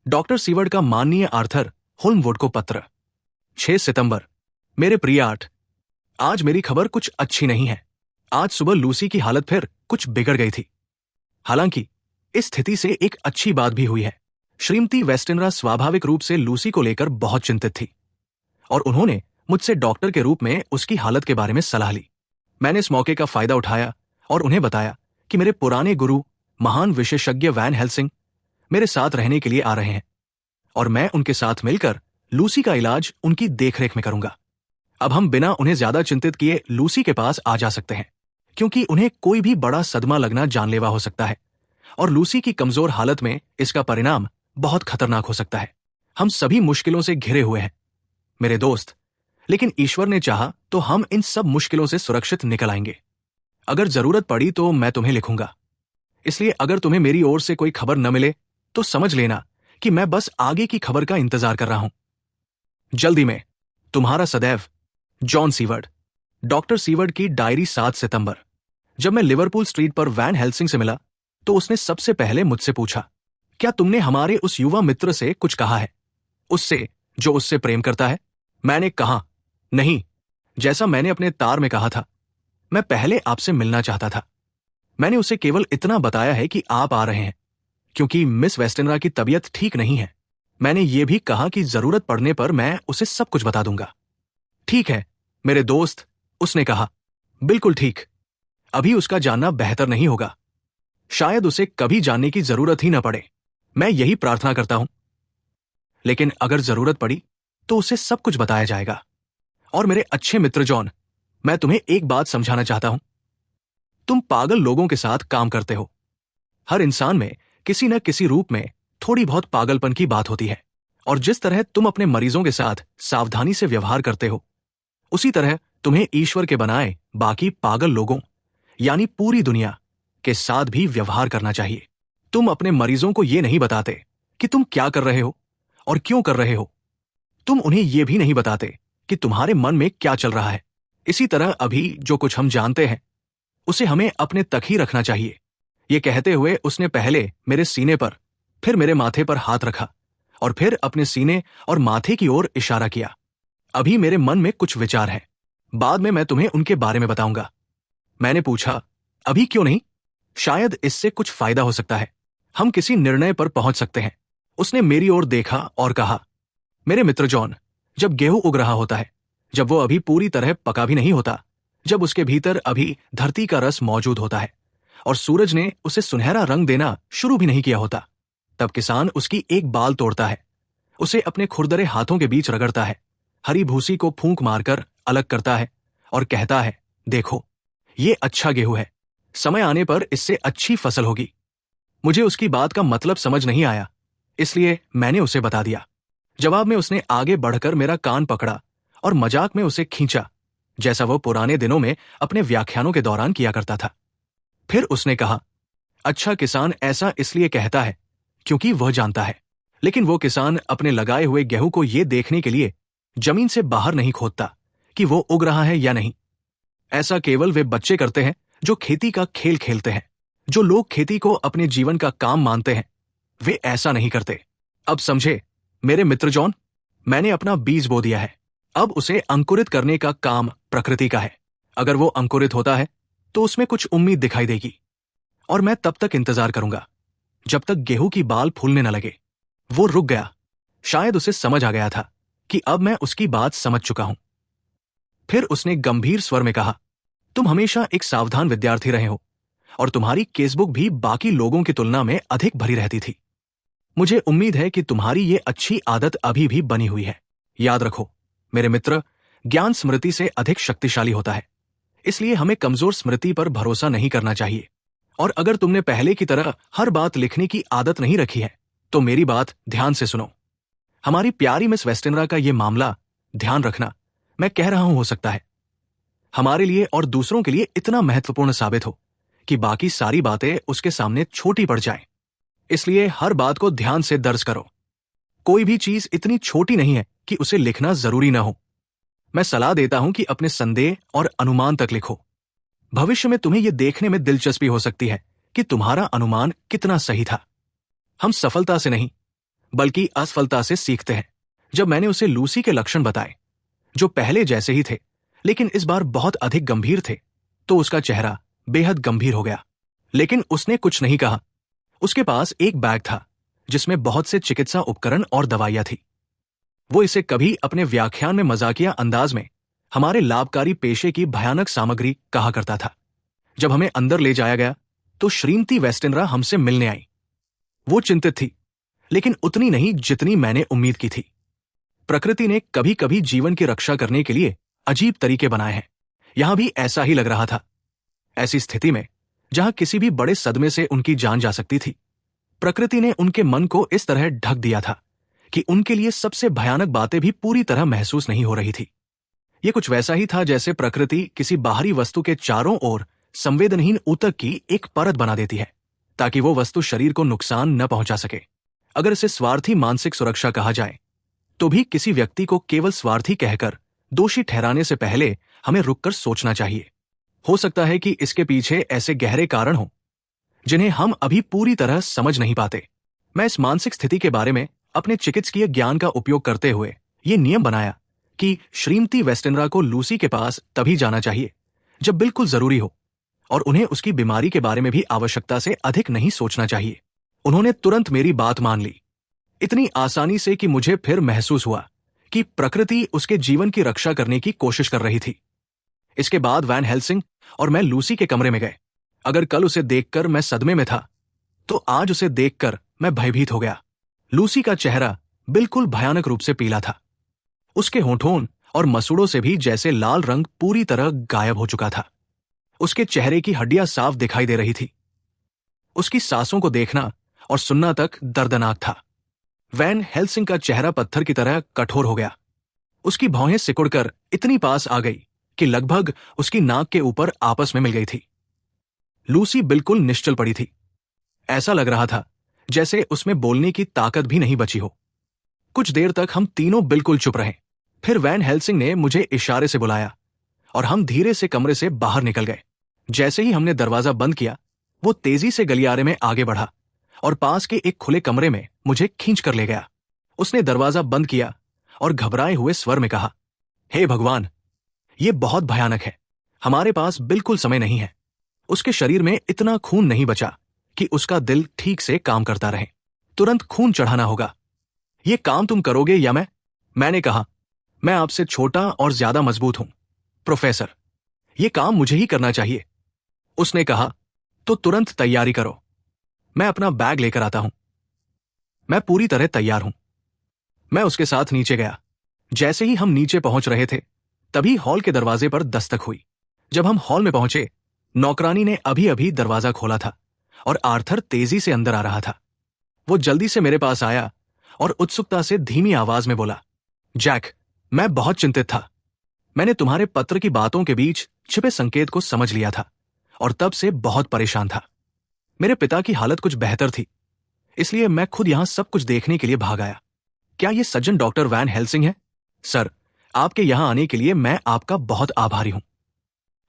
Doctor seaward का माननीय Arthur होल्मवुड को पत्र। 6 सितंबर। मेरे प्रिय आर्ट, आज मेरी खबर कुछ अच्छी नहीं है। आज सुबह लूसी की हालत फिर कुछ बिगड़ गई थी। हालांकि इस स्थिति से एक अच्छी बात भी हुई है। श्रीमती वेस्टनरा स्वाभाविक रूप से लूसी को लेकर बहुत चिंतित थी और उन्होंने मुझसे डॉक्टर के रूप में उसकी हालत के बारे में सलाह ली। मैंने इस मौके का फायदा उठाया और उन्हें बताया कि मेरे पुराने गुरु महान विशेषज्ञ वैन हेल्सिंग मेरे साथ रहने के लिए आ रहे हैं और मैं उनके साथ मिलकर लूसी का इलाज उनकी देखरेख में करूंगा। अब हम बिना उन्हें ज्यादा चिंतित किए लूसी के पास आ जा सकते हैं, क्योंकि उन्हें कोई भी बड़ा सदमा लगना जानलेवा हो सकता है और लूसी की कमजोर हालत में इसका परिणाम बहुत खतरनाक हो सकता है। हम सभी मुश्किलों से घिरे हुए हैं मेरे दोस्त, लेकिन ईश्वर ने चाहा तो हम इन सब मुश्किलों से सुरक्षित निकल आएंगे। अगर जरूरत पड़ी तो मैं तुम्हें लिखूंगा, इसलिए अगर तुम्हें मेरी ओर से कोई खबर न मिले तो समझ लेना कि मैं बस आगे की खबर का इंतजार कर रहा हूं। जल्दी में, तुम्हारा सदैव जॉन सीवर्ड। डॉक्टर सीवर्ड की डायरी। 7 सितंबर। जब मैं लिवरपूल स्ट्रीट पर वैन हेल्सिंग से मिला तो उसने सबसे पहले मुझसे पूछा, क्या तुमने हमारे उस युवा मित्र से कुछ कहा है? उससे जो उससे प्रेम करता है? मैंने कहा, नहीं, जैसा मैंने अपने तार में कहा था, मैं पहले आपसे मिलना चाहता था। मैंने उसे केवल इतना बताया है कि आप आ रहे हैं क्योंकि मिस वेस्टनरा की तबीयत ठीक नहीं है। मैंने ये भी कहा कि जरूरत पड़ने पर मैं उसे सब कुछ बता दूंगा। ठीक है मेरे दोस्त, उसने कहा, बिल्कुल ठीक। अभी उसका जानना बेहतर नहीं होगा। शायद उसे कभी जानने की जरूरत ही न पड़े, मैं यही प्रार्थना करता हूं। लेकिन अगर जरूरत पड़ी तो उसे सब कुछ बताया जाएगा। और मेरे अच्छे मित्र जॉन, मैं तुम्हें एक बात समझाना चाहता हूं। तुम पागल लोगों के साथ काम करते हो। हर इंसान में किसी न किसी रूप में थोड़ी बहुत पागलपन की बात होती है, और जिस तरह तुम अपने मरीजों के साथ सावधानी से व्यवहार करते हो, उसी तरह तुम्हें ईश्वर के बनाए बाकी पागल लोगों यानी पूरी दुनिया के साथ भी व्यवहार करना चाहिए। तुम अपने मरीजों को यह नहीं बताते कि तुम क्या कर रहे हो और क्यों कर रहे हो। तुम उन्हें यह भी नहीं बताते कि तुम्हारे मन में क्या चल रहा है। इसी तरह अभी जो कुछ हम जानते हैं उसे हमें अपने तक ही रखना चाहिए। ये कहते हुए उसने पहले मेरे सीने पर, फिर मेरे माथे पर हाथ रखा और फिर अपने सीने और माथे की ओर इशारा किया। अभी मेरे मन में कुछ विचार हैं, बाद में मैं तुम्हें उनके बारे में बताऊंगा। मैंने पूछा, अभी क्यों नहीं? शायद इससे कुछ फायदा हो सकता है, हम किसी निर्णय पर पहुंच सकते हैं। उसने मेरी ओर देखा और कहा, मेरे मित्र जॉन, जब गेहूं उग रहा होता है, जब वो अभी पूरी तरह पका भी नहीं होता, जब उसके भीतर अभी धरती का रस मौजूद होता है और सूरज ने उसे सुनहरा रंग देना शुरू भी नहीं किया होता, तब किसान उसकी एक बाल तोड़ता है, उसे अपने खुरदरे हाथों के बीच रगड़ता है, हरी भूसी को फूंक मारकर अलग करता है और कहता है, देखो ये अच्छा गेहूं है, समय आने पर इससे अच्छी फसल होगी। मुझे उसकी बात का मतलब समझ नहीं आया, इसलिए मैंने उसे बता दिया। जवाब में उसने आगे बढ़कर मेरा कान पकड़ा और मजाक में उसे खींचा, जैसा वो पुराने दिनों में अपने व्याख्यानों के दौरान किया करता था। फिर उसने कहा, अच्छा किसान ऐसा इसलिए कहता है क्योंकि वह जानता है, लेकिन वो किसान अपने लगाए हुए गेहूं को यह देखने के लिए जमीन से बाहर नहीं खोदता कि वो उग रहा है या नहीं। ऐसा केवल वे बच्चे करते हैं जो खेती का खेल खेलते हैं। जो लोग खेती को अपने जीवन का काम मानते हैं, वे ऐसा नहीं करते। अब समझे मेरे मित्र जॉन, मैंने अपना बीज बो दिया है, अब उसे अंकुरित करने का काम प्रकृति का है। अगर वो अंकुरित होता है तो उसमें कुछ उम्मीद दिखाई देगी, और मैं तब तक इंतजार करूंगा जब तक गेहूं की बाल फूलने न लगे। वो रुक गया, शायद उसे समझ आ गया था कि अब मैं उसकी बात समझ चुका हूं। फिर उसने गंभीर स्वर में कहा, तुम हमेशा एक सावधान विद्यार्थी रहे हो और तुम्हारी केसबुक भी बाकी लोगों की तुलना में अधिक भरी रहती थी। मुझे उम्मीद है कि तुम्हारी ये अच्छी आदत अभी भी बनी हुई है। याद रखो मेरे मित्र, ज्ञान स्मृति से अधिक शक्तिशाली होता है, इसलिए हमें कमजोर स्मृति पर भरोसा नहीं करना चाहिए। और अगर तुमने पहले की तरह हर बात लिखने की आदत नहीं रखी है तो मेरी बात ध्यान से सुनो। हमारी प्यारी मिस वेस्टनरा का ये मामला, ध्यान रखना मैं कह रहा हूं, हो सकता है हमारे लिए और दूसरों के लिए इतना महत्वपूर्ण साबित हो कि बाकी सारी बातें उसके सामने छोटी पड़ जाएं। इसलिए हर बात को ध्यान से दर्ज करो। कोई भी चीज इतनी छोटी नहीं है कि उसे लिखना जरूरी ना हो। मैं सलाह देता हूं कि अपने संदेह और अनुमान तक लिखो। भविष्य में तुम्हें यह देखने में दिलचस्पी हो सकती है कि तुम्हारा अनुमान कितना सही था। हम सफलता से नहीं बल्कि असफलता से सीखते हैं। जब मैंने उसे लूसी के लक्षण बताए, जो पहले जैसे ही थे लेकिन इस बार बहुत अधिक गंभीर थे, तो उसका चेहरा बेहद गंभीर हो गया। लेकिन उसने कुछ नहीं कहा। उसके पास एक बैग था जिसमें बहुत से चिकित्सा उपकरण और दवाइयां थी। वो इसे कभी अपने व्याख्यान में मजाकिया अंदाज में हमारे लाभकारी पेशे की भयानक सामग्री कहा करता था। जब हमें अंदर ले जाया गया तो श्रीमती वेस्टेनरा हमसे मिलने आई। वो चिंतित थी, लेकिन उतनी नहीं जितनी मैंने उम्मीद की थी। प्रकृति ने कभी कभी जीवन की रक्षा करने के लिए अजीब तरीके बनाए हैं। यहां भी ऐसा ही लग रहा था। ऐसी स्थिति में जहां किसी भी बड़े सदमे से उनकी जान जा सकती थी, प्रकृति ने उनके मन को इस तरह ढक दिया था कि उनके लिए सबसे भयानक बातें भी पूरी तरह महसूस नहीं हो रही थी। ये कुछ वैसा ही था जैसे प्रकृति किसी बाहरी वस्तु के चारों ओर संवेदनहीन ऊतक की एक परत बना देती है ताकि वो वस्तु शरीर को नुकसान न पहुंचा सके। अगर इसे स्वार्थी मानसिक सुरक्षा कहा जाए तो भी किसी व्यक्ति को केवल स्वार्थी कहकर दोषी ठहराने से पहले हमें रुककर सोचना चाहिए। हो सकता है कि इसके पीछे ऐसे गहरे कारण हों जिन्हें हम अभी पूरी तरह समझ नहीं पाते। मैं इस मानसिक स्थिति के बारे में अपने चिकित्सकीय ज्ञान का उपयोग करते हुए ये नियम बनाया कि श्रीमती वेस्टेनरा को लूसी के पास तभी जाना चाहिए जब बिल्कुल जरूरी हो, और उन्हें उसकी बीमारी के बारे में भी आवश्यकता से अधिक नहीं सोचना चाहिए। उन्होंने तुरंत मेरी बात मान ली, इतनी आसानी से कि मुझे फिर महसूस हुआ कि प्रकृति उसके जीवन की रक्षा करने की कोशिश कर रही थी। इसके बाद वैन हेल्सिंग और मैं लूसी के कमरे में गए। अगर कल उसे देखकर मैं सदमे में था, तो आज उसे देखकर मैं भयभीत हो गया। लूसी का चेहरा बिल्कुल भयानक रूप से पीला था। उसके होठों और मसूड़ों से भी जैसे लाल रंग पूरी तरह गायब हो चुका था। उसके चेहरे की हड्डियां साफ दिखाई दे रही थी। उसकी सांसों को देखना और सुनना तक दर्दनाक था। वैन हेल्सिंग का चेहरा पत्थर की तरह कठोर हो गया। उसकी भौहें सिकुड़कर इतनी पास आ गई कि लगभग उसकी नाक के ऊपर आपस में मिल गई थी। लूसी बिल्कुल निश्चल पड़ी थी। ऐसा लग रहा था जैसे उसमें बोलने की ताकत भी नहीं बची हो। कुछ देर तक हम तीनों बिल्कुल चुप रहे। फिर वैन हेल्सिंग ने मुझे इशारे से बुलाया और हम धीरे से कमरे से बाहर निकल गए। जैसे ही हमने दरवाजा बंद किया, वो तेजी से गलियारे में आगे बढ़ा और पास के एक खुले कमरे में मुझे खींच कर ले गया। उसने दरवाजा बंद किया और घबराए हुए स्वर में कहा, हे भगवान, ये बहुत भयानक है। हमारे पास बिल्कुल समय नहीं है। उसके शरीर में इतना खून नहीं बचा कि उसका दिल ठीक से काम करता रहे। तुरंत खून चढ़ाना होगा। ये काम तुम करोगे या मैं? मैंने कहा, मैं आपसे छोटा और ज्यादा मजबूत हूं प्रोफेसर। ये काम मुझे ही करना चाहिए। उसने कहा, तो तुरंत तैयारी करो। मैं अपना बैग लेकर आता हूं। मैं पूरी तरह तैयार हूं। मैं उसके साथ नीचे गया। जैसे ही हम नीचे पहुंच रहे थे, तभी हॉल के दरवाजे पर दस्तक हुई। जब हम हॉल में पहुंचे, नौकरानी ने अभी अभी दरवाजा खोला था और आर्थर तेजी से अंदर आ रहा था। वो जल्दी से मेरे पास आया और उत्सुकता से धीमी आवाज में बोला, जैक, मैं बहुत चिंतित था। मैंने तुम्हारे पत्र की बातों के बीच छिपे संकेत को समझ लिया था और तब से बहुत परेशान था। मेरे पिता की हालत कुछ बेहतर थी, इसलिए मैं खुद यहां सब कुछ देखने के लिए भाग आया। क्या ये सज्जन डॉक्टर वैन हेल्सिंग है? सर, आपके यहां आने के लिए मैं आपका बहुत आभारी हूं।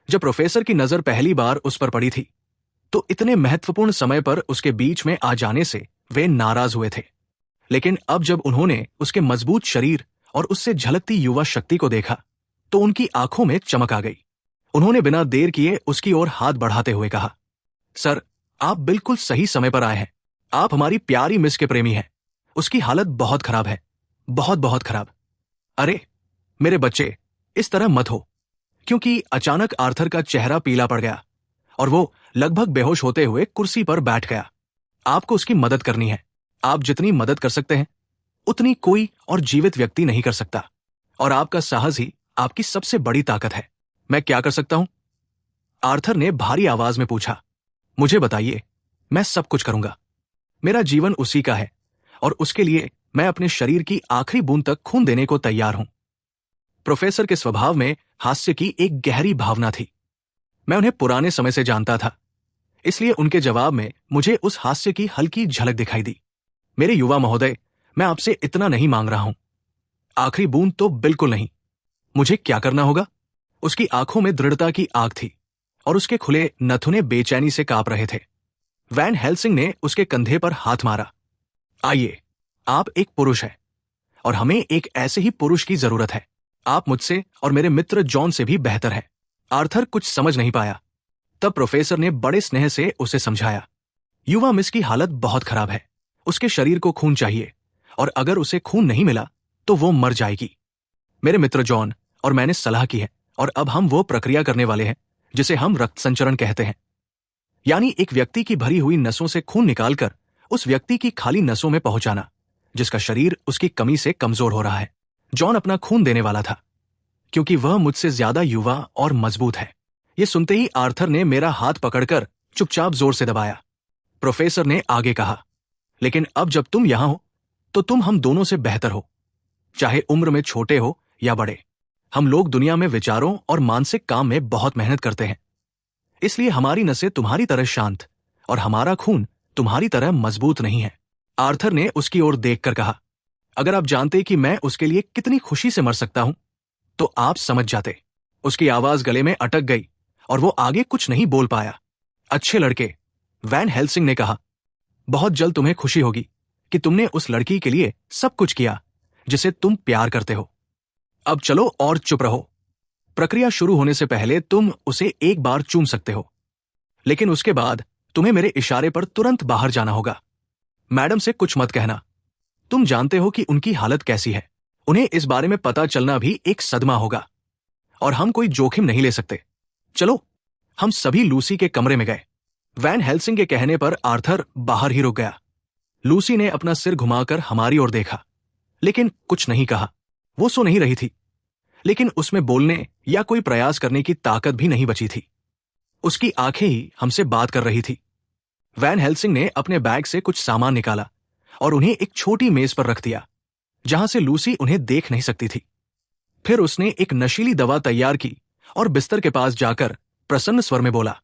जब प्रोफेसर की नजर पहली बार उस पर पड़ी थी, तो इतने महत्वपूर्ण समय पर उसके बीच में आ जाने से वे नाराज हुए थे। लेकिन अब जब उन्होंने उसके मजबूत शरीर और उससे झलकती युवा शक्ति को देखा, तो उनकी आंखों में चमक आ गई। उन्होंने बिना देर किए उसकी ओर हाथ बढ़ाते हुए कहा, सर, आप बिल्कुल सही समय पर आए हैं। आप हमारी प्यारी मिस के प्रेमी हैं। उसकी हालत बहुत खराब है, बहुत बहुत खराब। अरे मेरे बच्चे, इस तरह मत हो। क्योंकि अचानक आर्थर का चेहरा पीला पड़ गया और वो लगभग बेहोश होते हुए कुर्सी पर बैठ गया। आपको उसकी मदद करनी है। आप जितनी मदद कर सकते हैं, उतनी कोई और जीवित व्यक्ति नहीं कर सकता, और आपका साहस ही आपकी सबसे बड़ी ताकत है। मैं क्या कर सकता हूं? आर्थर ने भारी आवाज में पूछा। मुझे बताइए, मैं सब कुछ करूंगा। मेरा जीवन उसी का है और उसके लिए मैं अपने शरीर की आखिरी बूंद तक खून देने को तैयार हूं। प्रोफेसर के स्वभाव में हास्य की एक गहरी भावना थी। मैं उन्हें पुराने समय से जानता था, इसलिए उनके जवाब में मुझे उस हास्य की हल्की झलक दिखाई दी। मेरे युवा महोदय, मैं आपसे इतना नहीं मांग रहा हूं। आखिरी बूंद तो बिल्कुल नहीं। मुझे क्या करना होगा? उसकी आंखों में दृढ़ता की आग थी और उसके खुले नथुने बेचैनी से कांप रहे थे। वैन हेल्सिंग ने उसके कंधे पर हाथ मारा। आइए, आप एक पुरुष हैं और हमें एक ऐसे ही पुरुष की जरूरत है। आप मुझसे और मेरे मित्र जॉन से भी बेहतर हैं। आर्थर कुछ समझ नहीं पाया। तब प्रोफेसर ने बड़े स्नेह से उसे समझाया, युवा मिस की हालत बहुत खराब है। उसके शरीर को खून चाहिए और अगर उसे खून नहीं मिला तो वो मर जाएगी। मेरे मित्र जॉन और मैंने सलाह की है और अब हम वो प्रक्रिया करने वाले हैं जिसे हम रक्त संचरण कहते हैं, यानी एक व्यक्ति की भरी हुई नसों से खून निकालकर उस व्यक्ति की खाली नसों में पहुंचाना जिसका शरीर उसकी कमी से कमजोर हो रहा है। जॉन अपना खून देने वाला था क्योंकि वह मुझसे ज्यादा युवा और मजबूत है। यह सुनते ही आर्थर ने मेरा हाथ पकड़कर चुपचाप जोर से दबाया। प्रोफेसर ने आगे कहा, लेकिन अब जब तुम यहां हो तो तुम हम दोनों से बेहतर हो, चाहे उम्र में छोटे हो या बड़े। हम लोग दुनिया में विचारों और मानसिक काम में बहुत मेहनत करते हैं, इसलिए हमारी नसें तुम्हारी तरह शांत और हमारा खून तुम्हारी तरह मजबूत नहीं है। आर्थर ने उसकी ओर देखकर कहा, अगर आप जानते कि मैं उसके लिए कितनी खुशी से मर सकता हूं तो आप समझ जाते। उसकी आवाज गले में अटक गई और वो आगे कुछ नहीं बोल पाया। अच्छे लड़के, वैन हेल्सिंग ने कहा, बहुत जल्द तुम्हें खुशी होगी कि तुमने उस लड़की के लिए सब कुछ किया जिसे तुम प्यार करते हो। अब चलो और चुप रहो। प्रक्रिया शुरू होने से पहले तुम उसे एक बार चूम सकते हो, लेकिन उसके बाद तुम्हें मेरे इशारे पर तुरंत बाहर जाना होगा। मैडम से कुछ मत कहना। तुम जानते हो कि उनकी हालत कैसी है। उन्हें इस बारे में पता चलना भी एक सदमा होगा और हम कोई जोखिम नहीं ले सकते। चलो। हम सभी लूसी के कमरे में गए। वैन हेल्सिंग के कहने पर आर्थर बाहर ही रुक गया। लूसी ने अपना सिर घुमाकर हमारी ओर देखा, लेकिन कुछ नहीं कहा। वो सो नहीं रही थी, लेकिन उसमें बोलने या कोई प्रयास करने की ताकत भी नहीं बची थी। उसकी आंखें ही हमसे बात कर रही थी। वैन हेल्सिंग ने अपने बैग से कुछ सामान निकाला और उन्हें एक छोटी मेज पर रख दिया, जहां से लूसी उन्हें देख नहीं सकती थी। फिर उसने एक नशीली दवा तैयार की और बिस्तर के पास जाकर प्रसन्न स्वर में बोला,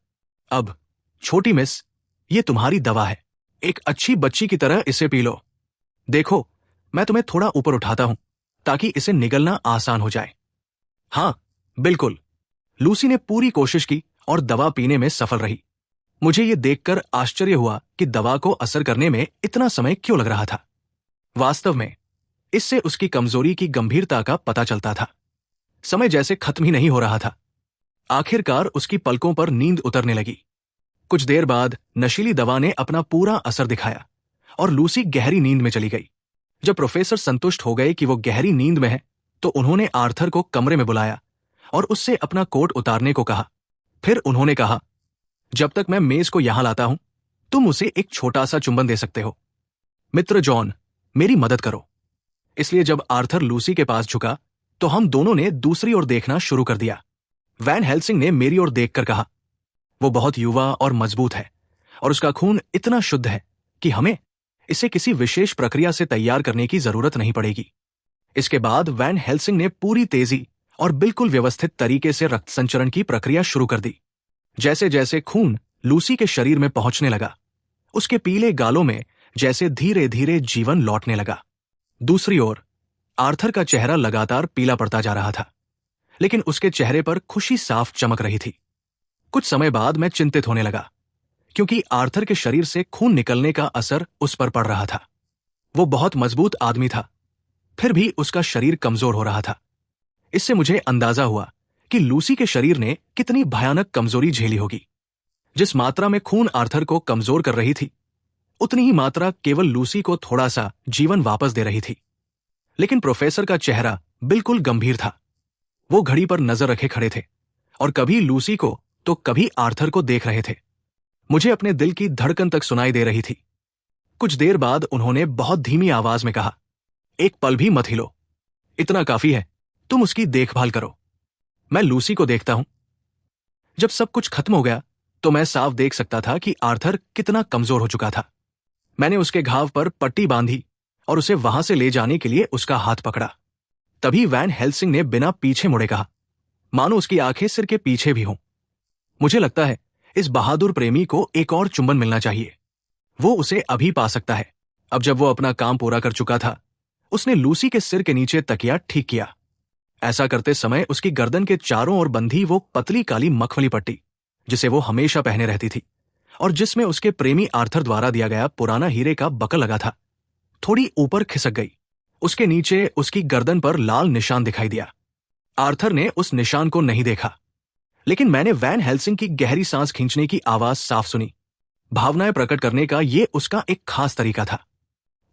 अब छोटी मिस, ये तुम्हारी दवा है। एक अच्छी बच्ची की तरह इसे पी लो। देखो, मैं तुम्हें थोड़ा ऊपर उठाता हूं ताकि इसे निगलना आसान हो जाए। हां, बिल्कुल। लूसी ने पूरी कोशिश की और दवा पीने में सफल रही। मुझे यह देखकर आश्चर्य हुआ कि दवा को असर करने में इतना समय क्यों लग रहा था। वास्तव में इससे उसकी कमजोरी की गंभीरता का पता चलता था। समय जैसे खत्म ही नहीं हो रहा था। आखिरकार उसकी पलकों पर नींद उतरने लगी। कुछ देर बाद नशीली दवा ने अपना पूरा असर दिखाया और लूसी गहरी नींद में चली गई। जब प्रोफेसर संतुष्ट हो गए कि वो गहरी नींद में है, तो उन्होंने आर्थर को कमरे में बुलाया और उससे अपना कोट उतारने को कहा। फिर उन्होंने कहा, जब तक मैं मेज को यहां लाता हूं, तुम उसे एक छोटा सा चुंबन दे सकते हो। मित्र जॉन, मेरी मदद करो। इसलिए जब आर्थर लूसी के पास झुका तो हम दोनों ने दूसरी ओर देखना शुरू कर दिया। वैन हेल्सिंग ने मेरी ओर देखकर कहा, वो बहुत युवा और मजबूत है और उसका खून इतना शुद्ध है कि हमें इसे किसी विशेष प्रक्रिया से तैयार करने की जरूरत नहीं पड़ेगी। इसके बाद वैन हेल्सिंग ने पूरी तेजी और बिल्कुल व्यवस्थित तरीके से रक्त संचरण की प्रक्रिया शुरू कर दी। जैसे जैसे खून लूसी के शरीर में पहुंचने लगा, उसके पीले गालों में जैसे धीरे धीरे जीवन लौटने लगा। दूसरी ओर आर्थर का चेहरा लगातार पीला पड़ता जा रहा था, लेकिन उसके चेहरे पर खुशी साफ चमक रही थी। कुछ समय बाद मैं चिंतित होने लगा, क्योंकि आर्थर के शरीर से खून निकलने का असर उस पर पड़ रहा था। वो बहुत मजबूत आदमी था, फिर भी उसका शरीर कमजोर हो रहा था। इससे मुझे अंदाजा हुआ कि लूसी के शरीर ने कितनी भयानक कमजोरी झेली होगी। जिस मात्रा में खून आर्थर को कमजोर कर रही थी, उतनी ही मात्रा केवल लूसी को थोड़ा सा जीवन वापस दे रही थी। लेकिन प्रोफेसर का चेहरा बिल्कुल गंभीर था। वो घड़ी पर नजर रखे खड़े थे और कभी लूसी को तो कभी आर्थर को देख रहे थे। मुझे अपने दिल की धड़कन तक सुनाई दे रही थी। कुछ देर बाद उन्होंने बहुत धीमी आवाज में कहा, एक पल भी मत हिलो, इतना काफी है, तुम उसकी देखभाल करो। मैं लूसी को देखता हूं। जब सब कुछ खत्म हो गया तो मैं साफ देख सकता था कि आर्थर कितना कमजोर हो चुका था। मैंने उसके घाव पर पट्टी बांधी और उसे वहां से ले जाने के लिए उसका हाथ पकड़ा। तभी वैन हेल्सिंग ने बिना पीछे मुड़े कहा, मानो उसकी आंखें सिर के पीछे भी हों, मुझे लगता है इस बहादुर प्रेमी को एक और चुंबन मिलना चाहिए। वो उसे अभी पा सकता है। अब जब वो अपना काम पूरा कर चुका था, उसने लूसी के सिर के नीचे तकिया ठीक किया। ऐसा करते समय उसकी गर्दन के चारों ओर बंधी वो पतली काली मखमली पट्टी, जिसे वो हमेशा पहने रहती थी और जिसमें उसके प्रेमी आर्थर द्वारा दिया गया पुराना हीरे का बकल लगा था, थोड़ी ऊपर खिसक गई। उसके नीचे उसकी गर्दन पर लाल निशान दिखाई दिया। आर्थर ने उस निशान को नहीं देखा, लेकिन मैंने वैन हेल्सिंग की गहरी सांस खींचने की आवाज साफ सुनी। भावनाएं प्रकट करने का ये उसका एक खास तरीका था।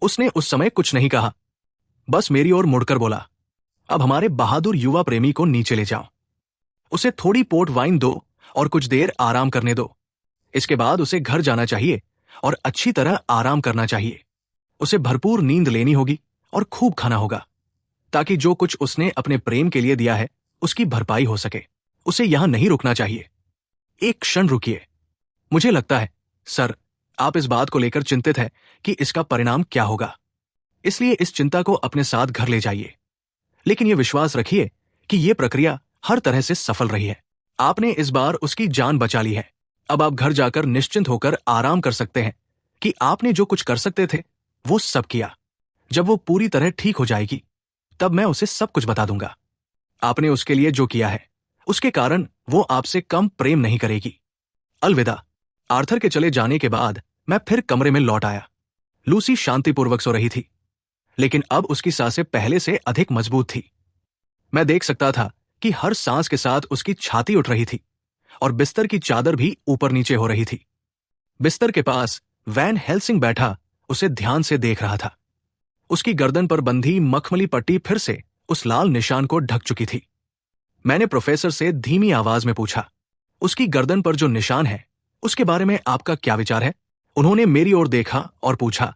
उसने उस समय कुछ नहीं कहा, बस मेरी ओर मुड़कर बोला, अब हमारे बहादुर युवा प्रेमी को नीचे ले जाओ। उसे थोड़ी पोर्ट वाइन दो और कुछ देर आराम करने दो। इसके बाद उसे घर जाना चाहिए और अच्छी तरह आराम करना चाहिए। उसे भरपूर नींद लेनी होगी और खूब खाना होगा, ताकि जो कुछ उसने अपने प्रेम के लिए दिया है उसकी भरपाई हो सके। उसे यहां नहीं रुकना चाहिए। एक क्षण रुकिए। मुझे लगता है, सर, आप इस बात को लेकर चिंतित हैं कि इसका परिणाम क्या होगा, इसलिए इस चिंता को अपने साथ घर ले जाइए। लेकिन यह विश्वास रखिए कि यह प्रक्रिया हर तरह से सफल रही है। आपने इस बार उसकी जान बचा ली है। अब आप घर जाकर निश्चिंत होकर आराम कर सकते हैं कि आपने जो कुछ कर सकते थे वो सब किया। जब वो पूरी तरह ठीक हो जाएगी, तब मैं उसे सब कुछ बता दूंगा। आपने उसके लिए जो किया है, उसके कारण वो आपसे कम प्रेम नहीं करेगी। अलविदा। आर्थर के चले जाने के बाद मैं फिर कमरे में लौट आया। लूसी शांतिपूर्वक सो रही थी, लेकिन अब उसकी सांसें पहले से अधिक मजबूत थी। मैं देख सकता था कि हर सांस के साथ उसकी छाती उठ रही थी और बिस्तर की चादर भी ऊपर नीचे हो रही थी। बिस्तर के पास वैन हेल्सिंग बैठा उसे ध्यान से देख रहा था। उसकी गर्दन पर बंधी मखमली पट्टी फिर से उस लाल निशान को ढक चुकी थी। मैंने प्रोफेसर से धीमी आवाज में पूछा, उसकी गर्दन पर जो निशान है उसके बारे में आपका क्या विचार है? उन्होंने मेरी ओर देखा और पूछा,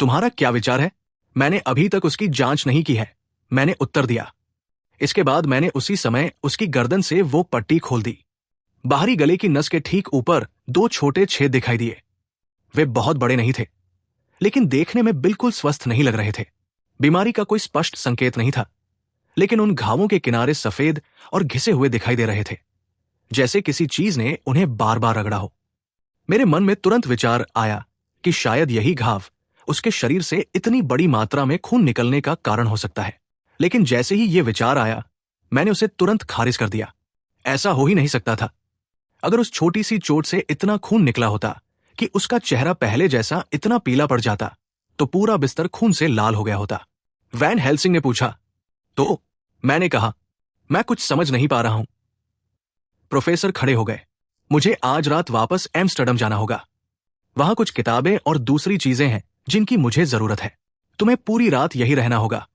तुम्हारा क्या विचार है? मैंने अभी तक उसकी जांच नहीं की है, मैंने उत्तर दिया। इसके बाद मैंने उसी समय उसकी गर्दन से वो पट्टी खोल दी। बाहरी गले की नस के ठीक ऊपर 2 छोटे छेद दिखाई दिए। वे बहुत बड़े नहीं थे, लेकिन देखने में बिल्कुल स्वस्थ नहीं लग रहे थे। बीमारी का कोई स्पष्ट संकेत नहीं था, लेकिन उन घावों के किनारे सफेद और घिसे हुए दिखाई दे रहे थे, जैसे किसी चीज ने उन्हें बार बार रगड़ा हो। मेरे मन में तुरंत विचार आया कि शायद यही घाव उसके शरीर से इतनी बड़ी मात्रा में खून निकलने का कारण हो सकता है। लेकिन जैसे ही यह विचार आया, मैंने उसे तुरंत खारिज कर दिया। ऐसा हो ही नहीं सकता था। अगर उस छोटी सी चोट से इतना खून निकला होता कि उसका चेहरा पहले जैसा इतना पीला पड़ जाता, तो पूरा बिस्तर खून से लाल हो गया होता। वैन हेल्सिंग ने पूछा, तो? मैंने कहा, मैं कुछ समझ नहीं पा रहा हूं। प्रोफेसर खड़े हो गए। मुझे आज रात वापस एम्स्टर्डम जाना होगा। वहां कुछ किताबें और दूसरी चीजें हैं जिनकी मुझे जरूरत है। तुम्हें पूरी रात यही रहना होगा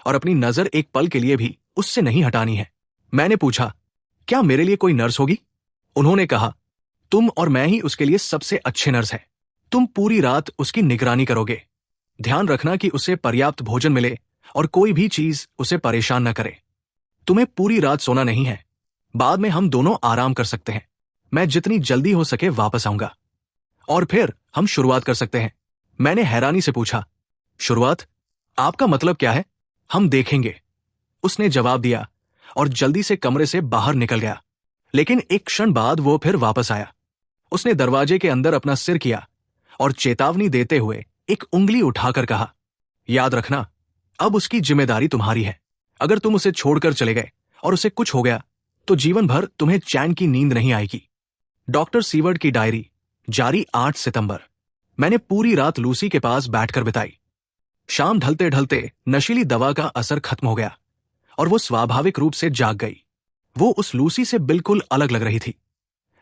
और अपनी नजर एक पल के लिए भी उससे नहीं हटानी है। मैंने पूछा, क्या मेरे लिए कोई नर्स होगी? उन्होंने कहा, तुम और मैं ही उसके लिए सबसे अच्छे नर्स हैं। तुम पूरी रात उसकी निगरानी करोगे। ध्यान रखना कि उसे पर्याप्त भोजन मिले और कोई भी चीज उसे परेशान न करे। तुम्हें पूरी रात सोना नहीं है। बाद में हम दोनों आराम कर सकते हैं। मैं जितनी जल्दी हो सके वापस आऊंगा और फिर हम शुरुआत कर सकते हैं। मैंने हैरानी से पूछा, शुरुआत? आपका मतलब क्या है? हम देखेंगे, उसने जवाब दिया और जल्दी से कमरे से बाहर निकल गया। लेकिन एक क्षण बाद वो फिर वापस आया। उसने दरवाजे के अंदर अपना सिर किया और चेतावनी देते हुए एक उंगली उठाकर कहा, याद रखना, अब उसकी जिम्मेदारी तुम्हारी है। अगर तुम उसे छोड़कर चले गए और उसे कुछ हो गया तो जीवन भर तुम्हें चैन की नींद नहीं आएगी। डॉक्टर सीवर्ड की डायरी, जारी 8 सितंबर। मैंने पूरी रात लूसी के पास बैठकर बिताई। शाम ढलते ढलते नशीली दवा का असर खत्म हो गया और वो स्वाभाविक रूप से जाग गई। वो उस लूसी से बिल्कुल अलग लग रही थी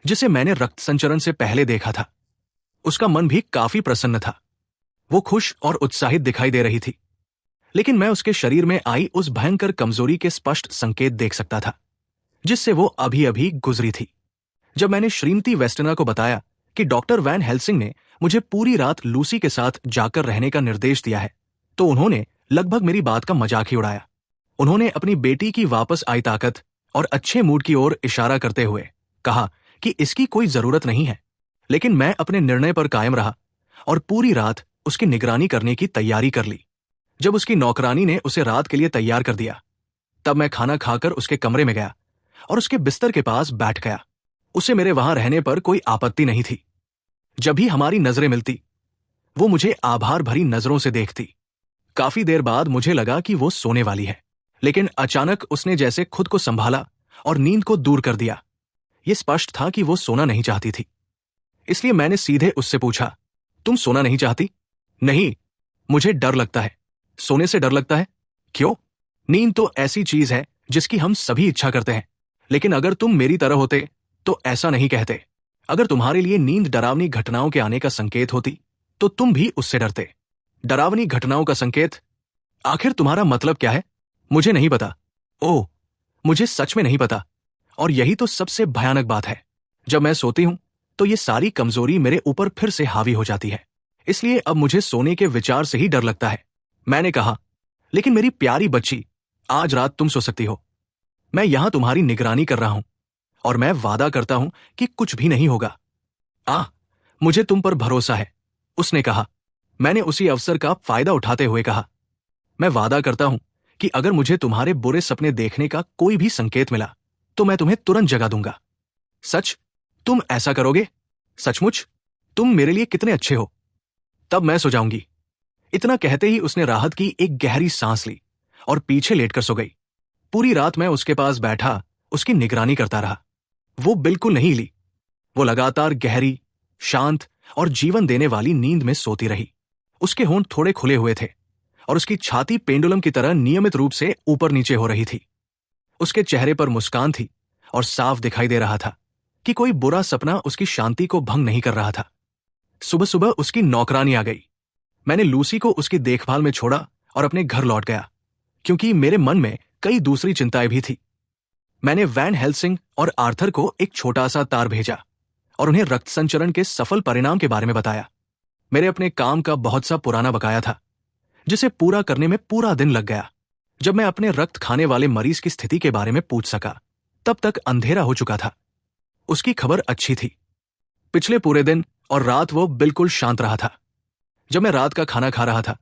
जिसे मैंने रक्त संचरण से पहले देखा था। उसका मन भी काफी प्रसन्न था। वो खुश और उत्साहित दिखाई दे रही थी, लेकिन मैं उसके शरीर में आई उस भयंकर कमजोरी के स्पष्ट संकेत देख सकता था जिससे वो अभी अभी गुजरी थी। जब मैंने श्रीमती वेस्टना को बताया कि डॉक्टर वैन हेल्सिंग ने मुझे पूरी रात लूसी के साथ जाकर रहने का निर्देश दिया है, तो उन्होंने लगभग मेरी बात का मजाक ही उड़ाया। उन्होंने अपनी बेटी की वापस आई ताकत और अच्छे मूड की ओर इशारा करते हुए कहा कि इसकी कोई जरूरत नहीं है। लेकिन मैं अपने निर्णय पर कायम रहा और पूरी रात उसकी निगरानी करने की तैयारी कर ली। जब उसकी नौकरानी ने उसे रात के लिए तैयार कर दिया, तब मैं खाना खाकर उसके कमरे में गया और उसके बिस्तर के पास बैठ गया। उसे मेरे वहां रहने पर कोई आपत्ति नहीं थी। जब भी हमारी नजरें मिलती, वो मुझे आभार भरी नजरों से देखती। काफी देर बाद मुझे लगा कि वो सोने वाली है, लेकिन अचानक उसने जैसे खुद को संभाला और नींद को दूर कर दिया। यह स्पष्ट था कि वो सोना नहीं चाहती थी। इसलिए मैंने सीधे उससे पूछा, तुम सोना नहीं चाहती? नहीं, मुझे डर लगता है। सोने से डर लगता है? क्यों? नींद तो ऐसी चीज है जिसकी हम सभी इच्छा करते हैं, लेकिन अगर तुम मेरी तरह होते तो ऐसा नहीं कहते। अगर तुम्हारे लिए नींद डरावनी घटनाओं के आने का संकेत होती तो तुम भी उससे डरते। डरावनी घटनाओं का संकेत? आखिर तुम्हारा मतलब क्या है? मुझे नहीं पता। ओह, मुझे सच में नहीं पता। और यही तो सबसे भयानक बात है। जब मैं सोती हूं तो ये सारी कमजोरी मेरे ऊपर फिर से हावी हो जाती है। इसलिए अब मुझे सोने के विचार से ही डर लगता है। मैंने कहा, लेकिन मेरी प्यारी बच्ची, आज रात तुम सो सकती हो। मैं यहां तुम्हारी निगरानी कर रहा हूं और मैं वादा करता हूं कि कुछ भी नहीं होगा। मुझे तुम पर भरोसा है, उसने कहा। मैंने उसी अवसर का फायदा उठाते हुए कहा, मैं वादा करता हूं कि अगर मुझे तुम्हारे बुरे सपने देखने का कोई भी संकेत मिला तो मैं तुम्हें तुरंत जगा दूंगा। सच? तुम ऐसा करोगे? सचमुच? तुम मेरे लिए कितने अच्छे हो। तब मैं सो जाऊंगी। इतना कहते ही उसने राहत की एक गहरी सांस ली और पीछे लेटकर सो गई। पूरी रात मैं उसके पास बैठा उसकी निगरानी करता रहा। वो बिल्कुल नहीं हिली। वो लगातार गहरी, शांत और जीवन देने वाली नींद में सोती रही। उसके होंठ थोड़े खुले हुए थे और उसकी छाती पेंडुलम की तरह नियमित रूप से ऊपर नीचे हो रही थी। उसके चेहरे पर मुस्कान थी और साफ दिखाई दे रहा था कि कोई बुरा सपना उसकी शांति को भंग नहीं कर रहा था। सुबह सुबह उसकी नौकरानी आ गई। मैंने लूसी को उसकी देखभाल में छोड़ा और अपने घर लौट गया, क्योंकि मेरे मन में कई दूसरी चिंताएं भी थी। मैंने वैन हेल्सिंग और आर्थर को एक छोटा सा तार भेजा और उन्हें रक्त संचरण के सफल परिणाम के बारे में बताया। मेरे अपने काम का बहुत सा पुराना बकाया था, जिसे पूरा करने में पूरा दिन लग गया। जब मैं अपने रक्त खाने वाले मरीज की स्थिति के बारे में पूछ सका, तब तक अंधेरा हो चुका था। उसकी खबर अच्छी थी। पिछले पूरे दिन और रात वो बिल्कुल शांत रहा था। जब मैं रात का खाना खा रहा था,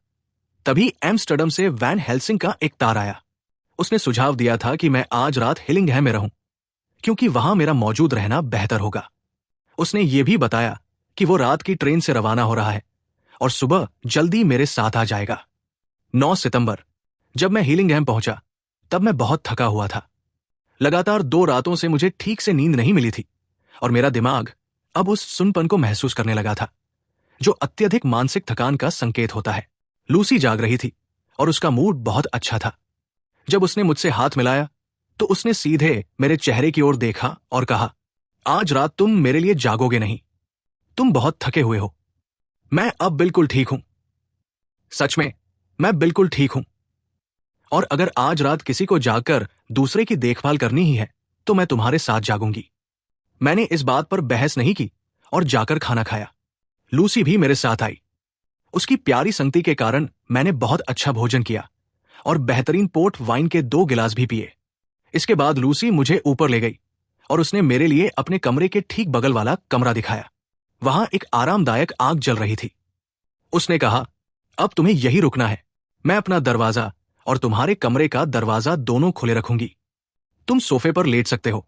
तभी एम्स्टर्डम से वैन हेल्सिंग का एक तार आया। उसने सुझाव दिया था कि मैं आज रात हिलिंगहैम में रहूं, क्योंकि वहां मेरा मौजूद रहना बेहतर होगा। उसने ये भी बताया कि वो रात की ट्रेन से रवाना हो रहा है और सुबह जल्दी मेरे साथ आ जाएगा। 9 सितंबर, जब मैं हिलिंगहैम पहुंचा, तब मैं बहुत थका हुआ था। लगातार 2 रातों से मुझे ठीक से नींद नहीं मिली थी और मेरा दिमाग अब उस सुनपन को महसूस करने लगा था, जो अत्यधिक मानसिक थकान का संकेत होता है। लूसी जाग रही थी और उसका मूड बहुत अच्छा था। जब उसने मुझसे हाथ मिलाया तो उसने सीधे मेरे चेहरे की ओर देखा और कहा, आज रात तुम मेरे लिए जागोगे नहीं। तुम बहुत थके हुए हो। मैं अब बिल्कुल ठीक हूं। सच में, मैं बिल्कुल ठीक हूं। और अगर आज रात किसी को जागकर दूसरे की देखभाल करनी ही है तो मैं तुम्हारे साथ जागूंगी। मैंने इस बात पर बहस नहीं की और जाकर खाना खाया। लूसी भी मेरे साथ आई। उसकी प्यारी संगति के कारण मैंने बहुत अच्छा भोजन किया और बेहतरीन पोर्ट वाइन के 2 गिलास भी पिए। इसके बाद लूसी मुझे ऊपर ले गई और उसने मेरे लिए अपने कमरे के ठीक बगल वाला कमरा दिखाया। वहां एक आरामदायक आग जल रही थी। उसने कहा, अब तुम्हें यही रुकना है। मैं अपना दरवाजा और तुम्हारे कमरे का दरवाजा दोनों खुले रखूंगी। तुम सोफे पर लेट सकते हो,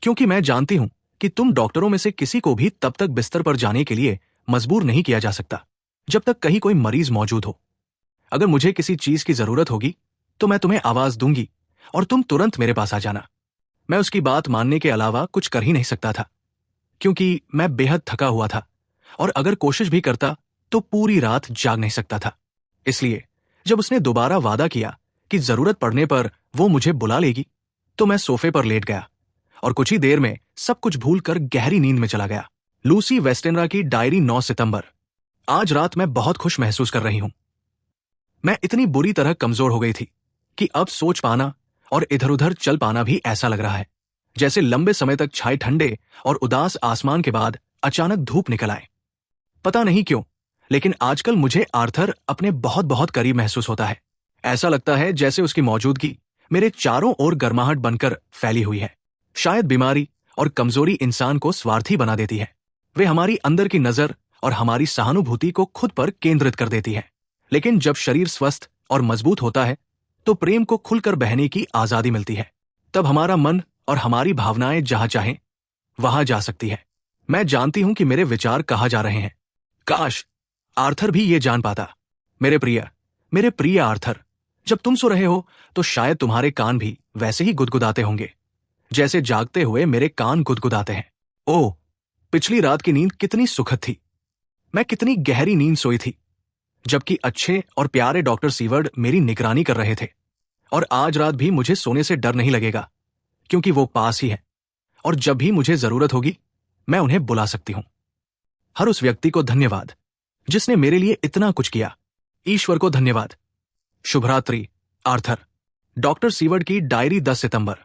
क्योंकि मैं जानती हूं कि तुम डॉक्टरों में से किसी को भी तब तक बिस्तर पर जाने के लिए मजबूर नहीं किया जा सकता जब तक कहीं कोई मरीज मौजूद हो। अगर मुझे किसी चीज की जरूरत होगी तो मैं तुम्हें आवाज दूंगी और तुम तुरंत मेरे पास आ जाना। मैं उसकी बात मानने के अलावा कुछ कर ही नहीं सकता था, क्योंकि मैं बेहद थका हुआ था और अगर कोशिश भी करता तो पूरी रात जाग नहीं सकता था। इसलिए जब उसने दोबारा वादा किया कि जरूरत पड़ने पर वो मुझे बुला लेगी, तो मैं सोफे पर लेट गया और कुछ ही देर में सब कुछ भूलकर गहरी नींद में चला गया। लूसी वेस्टेनरा की डायरी, 9 सितंबर। आज रात मैं बहुत खुश महसूस कर रही हूं। मैं इतनी बुरी तरह कमजोर हो गई थी कि अब सोच पाना और इधर उधर चल पाना भी ऐसा लग रहा है जैसे लंबे समय तक छाए ठंडे और उदास आसमान के बाद अचानक धूप निकल आए। पता नहीं क्यों, लेकिन आजकल मुझे आर्थर अपने बहुत बहुत करीब महसूस होता है। ऐसा लगता है जैसे उसकी मौजूदगी मेरे चारों ओर गर्माहट बनकर फैली हुई है। शायद बीमारी और कमजोरी इंसान को स्वार्थी बना देती है। वे हमारी अंदर की नजर और हमारी सहानुभूति को खुद पर केंद्रित कर देती है। लेकिन जब शरीर स्वस्थ और मजबूत होता है तो प्रेम को खुलकर बहने की आजादी मिलती है। तब हमारा मन और हमारी भावनाएं जहां चाहें वहां जा सकती है। मैं जानती हूं कि मेरे विचार कहाँ जा रहे हैं। काश आर्थर भी ये जान पाता। मेरे प्रिय आर्थर, जब तुम सो रहे हो तो शायद तुम्हारे कान भी वैसे ही गुदगुदाते होंगे जैसे जागते हुए मेरे कान गुदगुदाते हैं। ओह, पिछली रात की नींद कितनी सुखद थी। मैं कितनी गहरी नींद सोई थी। जबकि अच्छे और प्यारे डॉक्टर सीवर्ड मेरी निगरानी कर रहे थे। और आज रात भी मुझे सोने से डर नहीं लगेगा, क्योंकि वो पास ही है और जब भी मुझे जरूरत होगी मैं उन्हें बुला सकती हूं। हर उस व्यक्ति को धन्यवाद जिसने मेरे लिए इतना कुछ किया। ईश्वर को धन्यवाद। शुभरात्रि, आर्थर। डॉक्टर सीवर्ड की डायरी, 10 सितंबर।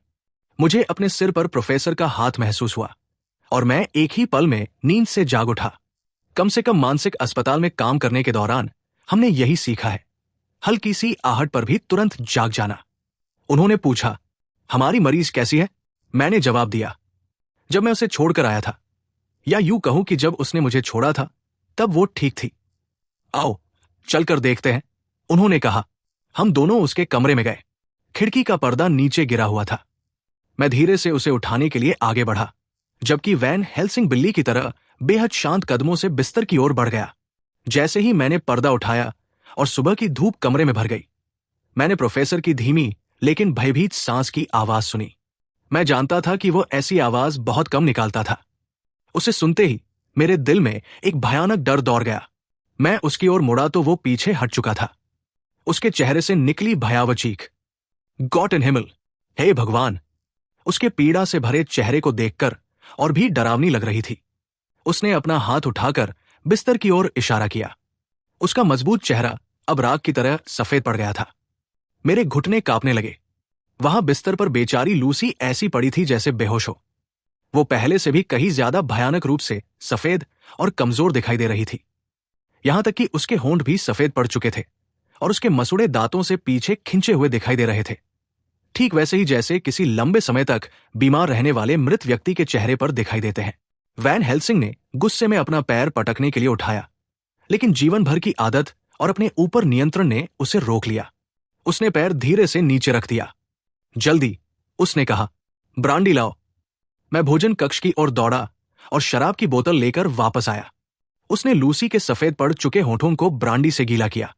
मुझे अपने सिर पर प्रोफेसर का हाथ महसूस हुआ और मैं एक ही पल में नींद से जाग उठा। कम से कम मानसिक अस्पताल में काम करने के दौरान हमने यही सीखा है, हल्की सी आहट पर भी तुरंत जाग जाना। उन्होंने पूछा, हमारी मरीज कैसी है? मैंने जवाब दिया, जब मैं उसे छोड़कर आया था, या यूं कहूं कि जब उसने मुझे छोड़ा था तब वो ठीक थी। आओ चलकर देखते हैं, उन्होंने कहा। हम दोनों उसके कमरे में गए। खिड़की का पर्दा नीचे गिरा हुआ था। मैं धीरे से उसे उठाने के लिए आगे बढ़ा, जबकि वैन हेल्सिंग बिल्ली की तरह बेहद शांत कदमों से बिस्तर की ओर बढ़ गया। जैसे ही मैंने पर्दा उठाया और सुबह की धूप कमरे में भर गई, मैंने प्रोफेसर की धीमी लेकिन भयभीत सांस की आवाज सुनी। मैं जानता था कि वो ऐसी आवाज बहुत कम निकालता था। उसे सुनते ही मेरे दिल में एक भयानक डर दौड़ गया। मैं उसकी ओर मुड़ा तो वो पीछे हट चुका था। उसके चेहरे से निकली भयावह चीख, गॉड इन हिमल, हे भगवान! उसके पीड़ा से भरे चेहरे को देखकर और भी डरावनी लग रही थी। उसने अपना हाथ उठाकर बिस्तर की ओर इशारा किया। उसका मजबूत चेहरा अब राख की तरह सफेद पड़ गया था। मेरे घुटने कांपने लगे। वहां बिस्तर पर बेचारी लूसी ऐसी पड़ी थी जैसे बेहोश हो। वो पहले से भी कहीं ज्यादा भयानक रूप से सफेद और कमजोर दिखाई दे रही थी। यहां तक कि उसके होंठ भी सफेद पड़ चुके थे और उसके मसूड़े दांतों से पीछे खिंचे हुए दिखाई दे रहे थे, ठीक वैसे ही जैसे किसी लंबे समय तक बीमार रहने वाले मृत व्यक्ति के चेहरे पर दिखाई देते हैं। वैन हेल्सिंग ने गुस्से में अपना पैर पटकने के लिए उठाया, लेकिन जीवन भर की आदत और अपने ऊपर नियंत्रण ने उसे रोक लिया। उसने पैर धीरे से नीचे रख दिया। जल्दी, उसने कहा, ब्रांडी लाओ। मैं भोजन कक्ष की ओर दौड़ा और शराब की बोतल लेकर वापस आया। उसने लूसी के सफेद पड़ चुके होठों को ब्रांडी से गीला किया।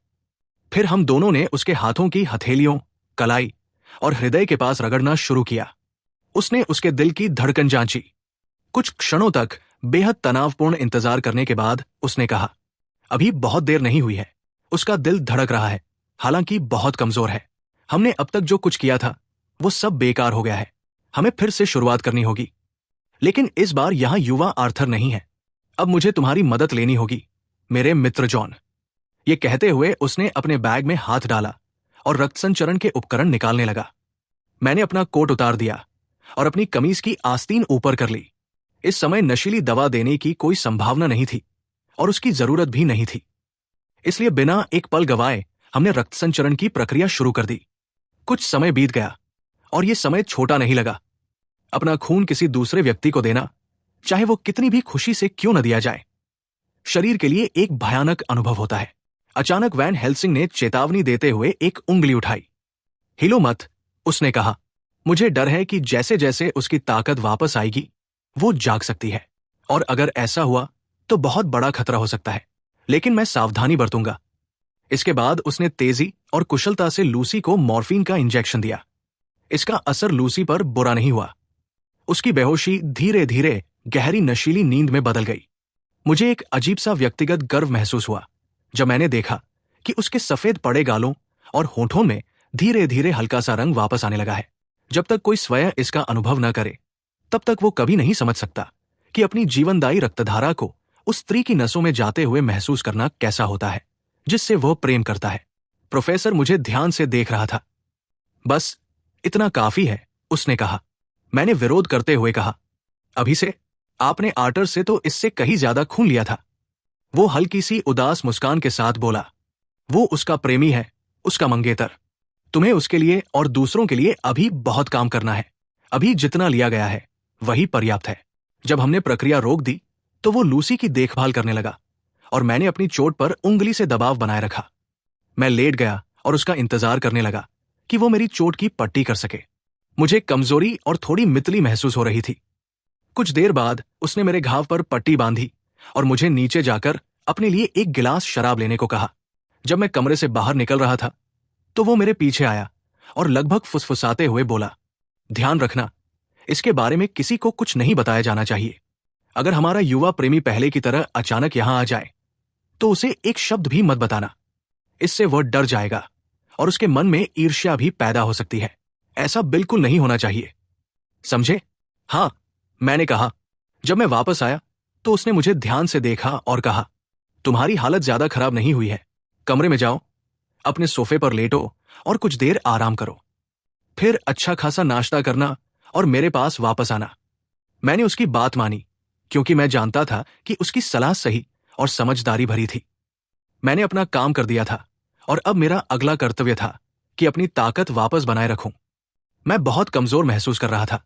फिर हम दोनों ने उसके हाथों की हथेलियों, कलाई और हृदय के पास रगड़ना शुरू किया। उसने उसके दिल की धड़कन जांची। कुछ क्षणों तक बेहद तनावपूर्ण इंतजार करने के बाद उसने कहा, अभी बहुत देर नहीं हुई है। उसका दिल धड़क रहा है, हालांकि बहुत कमजोर है। हमने अब तक जो कुछ किया था वो सब बेकार हो गया है। हमें फिर से शुरुआत करनी होगी। लेकिन इस बार यहां युवा आर्थर नहीं है। अब मुझे तुम्हारी मदद लेनी होगी, मेरे मित्र जॉन। ये कहते हुए उसने अपने बैग में हाथ डाला और रक्त संचरण के उपकरण निकालने लगा। मैंने अपना कोट उतार दिया और अपनी कमीज की आस्तीन ऊपर कर ली। इस समय नशीली दवा देने की कोई संभावना नहीं थी और उसकी जरूरत भी नहीं थी। इसलिए बिना एक पल गवाए हमने रक्त संचरण की प्रक्रिया शुरू कर दी। कुछ समय बीत गया और यह समय छोटा नहीं लगा। अपना खून किसी दूसरे व्यक्ति को देना, चाहे वो कितनी भी खुशी से क्यों न दिया जाए, शरीर के लिए एक भयानक अनुभव होता है। अचानक वैन हेल्सिंग ने चेतावनी देते हुए एक उंगली उठाई। हिलो मत, उसने कहा। मुझे डर है कि जैसे जैसे उसकी ताकत वापस आएगी वो जाग सकती है, और अगर ऐसा हुआ तो बहुत बड़ा खतरा हो सकता है। लेकिन मैं सावधानी बरतूंगा। इसके बाद उसने तेजी और कुशलता से लूसी को मॉर्फिन का इंजेक्शन दिया। इसका असर लूसी पर बुरा नहीं हुआ। उसकी बेहोशी धीरे धीरे गहरी नशीली नींद में बदल गई। मुझे एक अजीब सा व्यक्तिगत गर्व महसूस हुआ जब मैंने देखा कि उसके सफेद पड़े गालों और होठों में धीरे धीरे हल्का सा रंग वापस आने लगा है। जब तक कोई स्वयं इसका अनुभव न करे तब तक वो कभी नहीं समझ सकता कि अपनी जीवनदायी रक्तधारा को उस स्त्री की नसों में जाते हुए महसूस करना कैसा होता है जिससे वह प्रेम करता है। प्रोफेसर मुझे ध्यान से देख रहा था। बस इतना काफी है, उसने कहा। मैंने विरोध करते हुए कहा, अभी से? आपने आर्टर से तो इससे कहीं ज्यादा खून लिया था। वो हल्की सी उदास मुस्कान के साथ बोला, वो उसका प्रेमी है, उसका मंगेतर। तुम्हें उसके लिए और दूसरों के लिए अभी बहुत काम करना है। अभी जितना लिया गया है वही पर्याप्त है। जब हमने प्रक्रिया रोक दी तो वो लूसी की देखभाल करने लगा और मैंने अपनी चोट पर उंगली से दबाव बनाए रखा। मैं लेट गया और उसका इंतजार करने लगा कि वो मेरी चोट की पट्टी कर सके। मुझे कमजोरी और थोड़ी मितली महसूस हो रही थी। कुछ देर बाद उसने मेरे घाव पर पट्टी बांधी और मुझे नीचे जाकर अपने लिए एक गिलास शराब लेने को कहा। जब मैं कमरे से बाहर निकल रहा था तो वो मेरे पीछे आया और लगभग फुसफुसाते हुए बोला, ध्यान रखना, इसके बारे में किसी को कुछ नहीं बताया जाना चाहिए। अगर हमारा युवा प्रेमी पहले की तरह अचानक यहां आ जाए तो उसे एक शब्द भी मत बताना। इससे वह डर जाएगा और उसके मन में ईर्ष्या भी पैदा हो सकती है। ऐसा बिल्कुल नहीं होना चाहिए, समझे? हाँ, मैंने कहा। जब मैं वापस आया तो उसने मुझे ध्यान से देखा और कहा, तुम्हारी हालत ज्यादा खराब नहीं हुई है, कमरे में जाओ, अपने सोफे पर लेटो और कुछ देर आराम करो, फिर अच्छा खासा नाश्ता करना और मेरे पास वापस आना। मैंने उसकी बात मानी क्योंकि मैं जानता था कि उसकी सलाह सही और समझदारी भरी थी। मैंने अपना काम कर दिया था और अब मेरा अगला कर्तव्य था कि अपनी ताकत वापस बनाए रखूं। मैं बहुत कमजोर महसूस कर रहा था,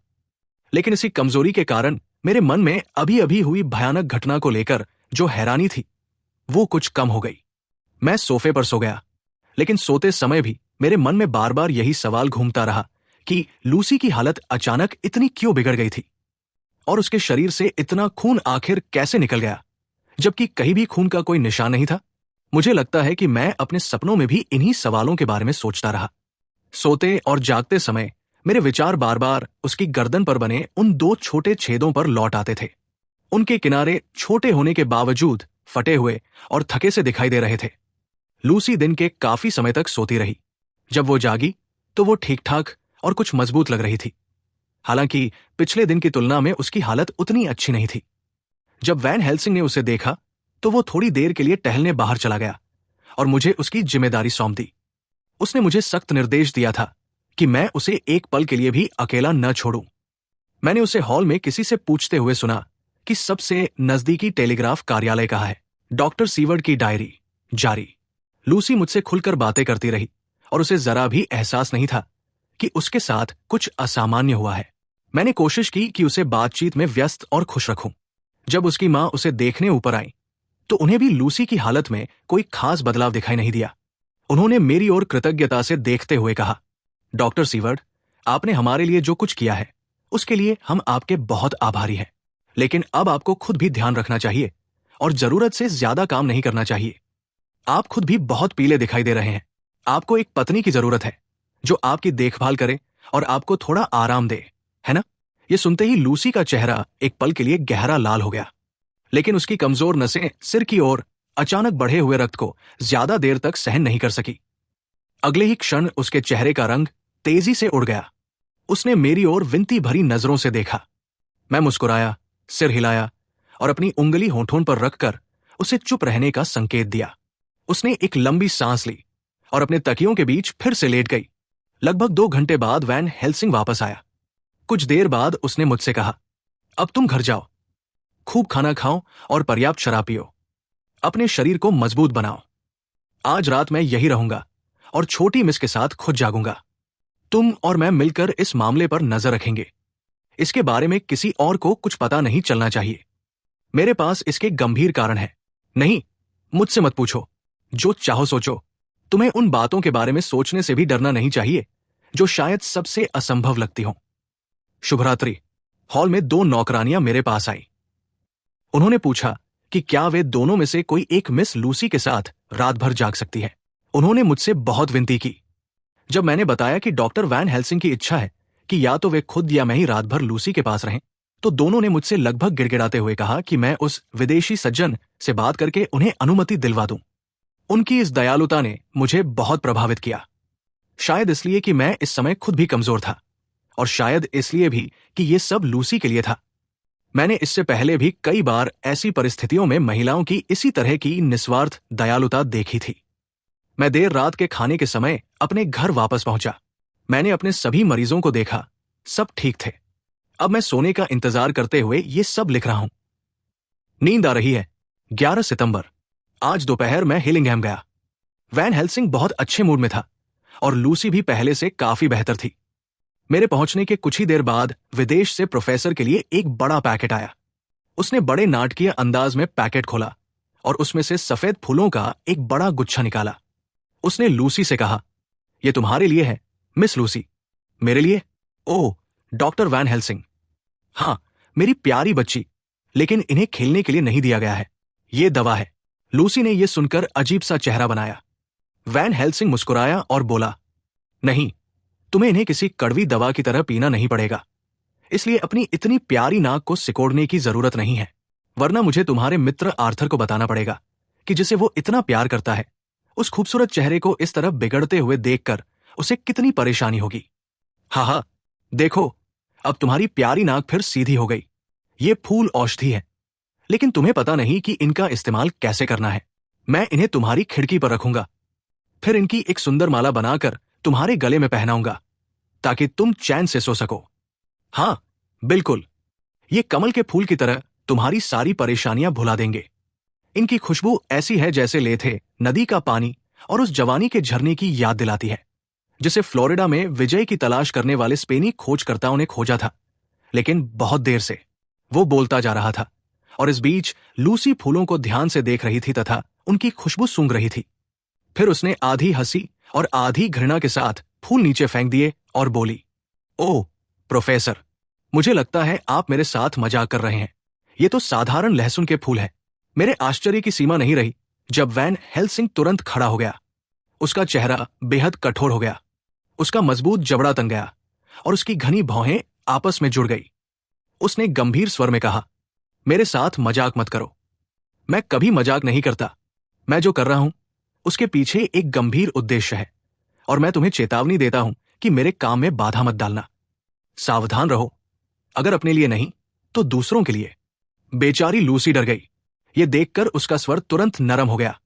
लेकिन इसी कमजोरी के कारण मेरे मन में अभी अभी हुई भयानक घटना को लेकर जो हैरानी थी वो कुछ कम हो गई। मैं सोफे पर सो गया, लेकिन सोते समय भी मेरे मन में बार बार यही सवाल घूमता रहा कि लूसी की हालत अचानक इतनी क्यों बिगड़ गई थी और उसके शरीर से इतना खून आखिर कैसे निकल गया, जबकि कहीं भी खून का कोई निशान नहीं था। मुझे लगता है कि मैं अपने सपनों में भी इन्हीं सवालों के बारे में सोचता रहा। सोते और जागते समय मेरे विचार बार बार उसकी गर्दन पर बने उन 2 छोटे छेदों पर लौट आते थे। उनके किनारे छोटे होने के बावजूद फटे हुए और थके से दिखाई दे रहे थे। लूसी दिन के काफी समय तक सोती रही। जब वो जागी तो वो ठीक ठाक और कुछ मजबूत लग रही थी। हालांकि पिछले दिन की तुलना में उसकी हालत उतनी अच्छी नहीं थी। जब वैन हेल्सिंग ने उसे देखा तो वो थोड़ी देर के लिए टहलने बाहर चला गया और मुझे उसकी जिम्मेदारी सौंप दी। उसने मुझे सख्त निर्देश दिया था कि मैं उसे एक पल के लिए भी अकेला न छोड़ूं। मैंने उसे हॉल में किसी से पूछते हुए सुना कि सबसे नजदीकी टेलीग्राफ कार्यालय कहाँ है। डॉक्टर सीवर्ड की डायरी जारी। लूसी मुझसे खुलकर बातें करती रही और उसे जरा भी एहसास नहीं था कि उसके साथ कुछ असामान्य हुआ है। मैंने कोशिश की कि उसे बातचीत में व्यस्त और खुश रखूं। जब उसकी मां उसे देखने ऊपर आई तो उन्हें भी लूसी की हालत में कोई खास बदलाव दिखाई नहीं दिया। उन्होंने मेरी ओर कृतज्ञता से देखते हुए कहा, डॉक्टर सीवर्ड, आपने हमारे लिए जो कुछ किया है उसके लिए हम आपके बहुत आभारी हैं, लेकिन अब आपको खुद भी ध्यान रखना चाहिए और जरूरत से ज्यादा काम नहीं करना चाहिए। आप खुद भी बहुत पीले दिखाई दे रहे हैं। आपको एक पत्नी की जरूरत है जो आपकी देखभाल करे और आपको थोड़ा आराम दे, है ना? ये सुनते ही लूसी का चेहरा एक पल के लिए गहरा लाल हो गया, लेकिन उसकी कमजोर नसें सिर की ओर अचानक बढ़े हुए रक्त को ज्यादा देर तक सहन नहीं कर सकी। अगले ही क्षण उसके चेहरे का रंग तेजी से उड़ गया। उसने मेरी ओर विनती भरी नजरों से देखा। मैं मुस्कुराया, सिर हिलाया और अपनी उंगली होठों पर रखकर उसे चुप रहने का संकेत दिया। उसने एक लंबी सांस ली और अपने तकियों के बीच फिर से लेट गई। लगभग 2 घंटे बाद वैन हेल्सिंग वापस आया। कुछ देर बाद उसने मुझसे कहा, अब तुम घर जाओ, खूब खाना खाओ और पर्याप्त शराब पियो। अपने शरीर को मजबूत बनाओ। आज रात मैं यही रहूंगा और छोटी मिस के साथ खुद जागूंगा। तुम और मैं मिलकर इस मामले पर नजर रखेंगे। इसके बारे में किसी और को कुछ पता नहीं चलना चाहिए। मेरे पास इसके गंभीर कारण है। नहीं, मुझसे मत पूछो, जो चाहो सोचो। तुम्हें उन बातों के बारे में सोचने से भी डरना नहीं चाहिए जो शायद सबसे असंभव लगती हों। शुभरात्रि। हॉल में 2 नौकरानियां मेरे पास आई। उन्होंने पूछा कि क्या वे दोनों में से कोई एक मिस लूसी के साथ रात भर जाग सकती है। उन्होंने मुझसे बहुत विनती की। जब मैंने बताया कि डॉक्टर वैन हेल्सिंग की इच्छा है कि या तो वे खुद या मैं ही रात भर लूसी के पास रहें, तो दोनों ने मुझसे लगभग गिड़गिड़ाते हुए कहा कि मैं उस विदेशी सज्जन से बात करके उन्हें अनुमति दिलवा दूं। उनकी इस दयालुता ने मुझे बहुत प्रभावित किया। शायद इसलिए कि मैं इस समय खुद भी कमजोर था और शायद इसलिए भी कि ये सब लूसी के लिए था। मैंने इससे पहले भी कई बार ऐसी परिस्थितियों में महिलाओं की इसी तरह की निस्वार्थ दयालुता देखी थी। मैं देर रात के खाने के समय अपने घर वापस पहुंचा। मैंने अपने सभी मरीजों को देखा, सब ठीक थे। अब मैं सोने का इंतजार करते हुए ये सब लिख रहा हूं। नींद आ रही है। 11 सितंबर। आज दोपहर मैं हिलिंगहैम गया। वैन हेल्सिंग बहुत अच्छे मूड में था और लूसी भी पहले से काफी बेहतर थी। मेरे पहुंचने के कुछ ही देर बाद विदेश से प्रोफेसर के लिए एक बड़ा पैकेट आया। उसने बड़े नाटकीय अंदाज में पैकेट खोला और उसमें से सफेद फूलों का एक बड़ा गुच्छा निकाला। उसने लूसी से कहा, यह तुम्हारे लिए है, मिस लूसी। मेरे लिए? ओह, डॉक्टर वैन हेल्सिंग। हाँ, मेरी प्यारी बच्ची, लेकिन इन्हें खेलने के लिए नहीं दिया गया है। ये दवा है। लूसी ने यह सुनकर अजीब सा चेहरा बनाया। वैन हेल्सिंग मुस्कुराया और बोला, नहीं, तुम्हें इन्हें किसी कड़वी दवा की तरह पीना नहीं पड़ेगा, इसलिए अपनी इतनी प्यारी नाक को सिकोड़ने की जरूरत नहीं है, वरना मुझे तुम्हारे मित्र आर्थर को बताना पड़ेगा कि जिसे वो इतना प्यार करता है उस खूबसूरत चेहरे को इस तरह बिगड़ते हुए देखकर उसे कितनी परेशानी होगी। हाँ हाँ, देखो, अब तुम्हारी प्यारी नाक फिर सीधी हो गई। ये फूल औषधि है, लेकिन तुम्हें पता नहीं कि इनका इस्तेमाल कैसे करना है। मैं इन्हें तुम्हारी खिड़की पर रखूंगा, फिर इनकी एक सुंदर माला बनाकर तुम्हारे गले में पहनाऊंगा, ताकि तुम चैन से सो सको। हाँ, बिल्कुल, ये कमल के फूल की तरह तुम्हारी सारी परेशानियां भुला देंगे। इनकी खुशबू ऐसी है जैसे लेथे नदी का पानी और उस जवानी के झरने की याद दिलाती है, जिसे फ्लोरिडा में विजय की तलाश करने वाले स्पेनी खोजकर्ताओं ने खोजा था, लेकिन बहुत देर से। वो बोलता जा रहा था, और इस बीच लूसी फूलों को ध्यान से देख रही थी तथा उनकी खुशबू सूंघ रही थी। फिर उसने आधी हंसी और आधी घृणा के साथ फूल नीचे फेंक दिए और बोली, ओह प्रोफेसर, मुझे लगता है आप मेरे साथ मजाक कर रहे हैं। ये तो साधारण लहसुन के फूल है। मेरे आश्चर्य की सीमा नहीं रही जब वैन हेल्सिंग तुरंत खड़ा हो गया। उसका चेहरा बेहद कठोर हो गया, उसका मजबूत जबड़ा तन गया और उसकी घनी भौहें आपस में जुड़ गई। उसने गंभीर स्वर में कहा, मेरे साथ मजाक मत करो। मैं कभी मजाक नहीं करता। मैं जो कर रहा हूं उसके पीछे एक गंभीर उद्देश्य है, और मैं तुम्हें चेतावनी देता हूं कि मेरे काम में बाधा मत डालना। सावधान रहो, अगर अपने लिए नहीं तो दूसरों के लिए। बेचारी लूसी डर गई। ये देखकर उसका स्वर तुरंत नरम हो गया।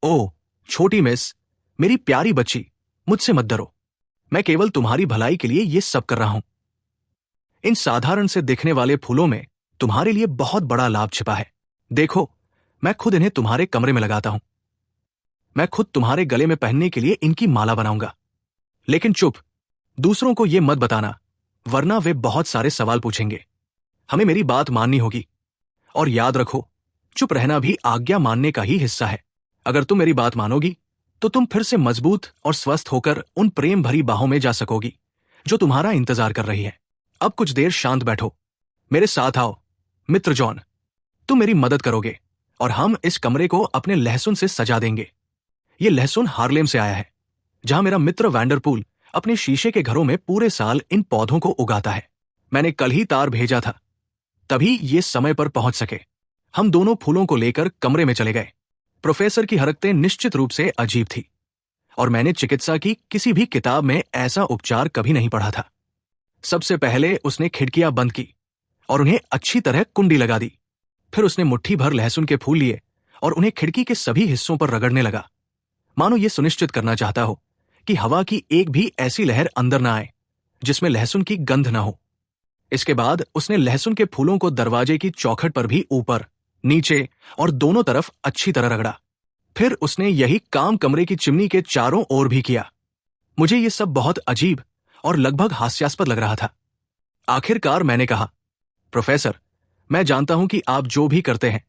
ओह छोटी मिस, मेरी प्यारी बच्ची, मुझसे मत डरो। मैं केवल तुम्हारी भलाई के लिए ये सब कर रहा हूं। इन साधारण से दिखने वाले फूलों में तुम्हारे लिए बहुत बड़ा लाभ छिपा है। देखो, मैं खुद इन्हें तुम्हारे कमरे में लगाता हूं। मैं खुद तुम्हारे गले में पहनने के लिए इनकी माला बनाऊंगा। लेकिन चुप, दूसरों को यह मत बताना, वरना वे बहुत सारे सवाल पूछेंगे। हमें मेरी बात माननी होगी, और याद रखो, चुप रहना भी आज्ञा मानने का ही हिस्सा है। अगर तुम मेरी बात मानोगी तो तुम फिर से मजबूत और स्वस्थ होकर उन प्रेम भरी बाहों में जा सकोगी जो तुम्हारा इंतजार कर रही है। अब कुछ देर शांत बैठो। मेरे साथ आओ मित्र जॉन, तुम मेरी मदद करोगे और हम इस कमरे को अपने लहसुन से सजा देंगे। ये लहसुन हार्लेम से आया है, जहां मेरा मित्र वैंडरपूल अपने शीशे के घरों में पूरे साल इन पौधों को उगाता है। मैंने कल ही तार भेजा था, तभी ये समय पर पहुंच सके। हम दोनों फूलों को लेकर कमरे में चले गए। प्रोफेसर की हरकतें निश्चित रूप से अजीब थी, और मैंने चिकित्सा की किसी भी किताब में ऐसा उपचार कभी नहीं पढ़ा था। सबसे पहले उसने खिड़कियां बंद की और उन्हें अच्छी तरह कुंडी लगा दी। फिर उसने मुट्ठी भर लहसुन के फूल लिए और उन्हें खिड़की के सभी हिस्सों पर रगड़ने लगा, मानो ये सुनिश्चित करना चाहता हो कि हवा की एक भी ऐसी लहर अंदर न आए जिसमें लहसुन की गंध न हो। इसके बाद उसने लहसुन के फूलों को दरवाजे की चौखट पर भी ऊपर, नीचे और दोनों तरफ अच्छी तरह रगड़ा। फिर उसने यही काम कमरे की चिमनी के चारों ओर भी किया। मुझे ये सब बहुत अजीब और लगभग हास्यास्पद लग रहा था। आखिरकार मैंने कहा, प्रोफेसर, मैं जानता हूं कि आप जो भी करते हैं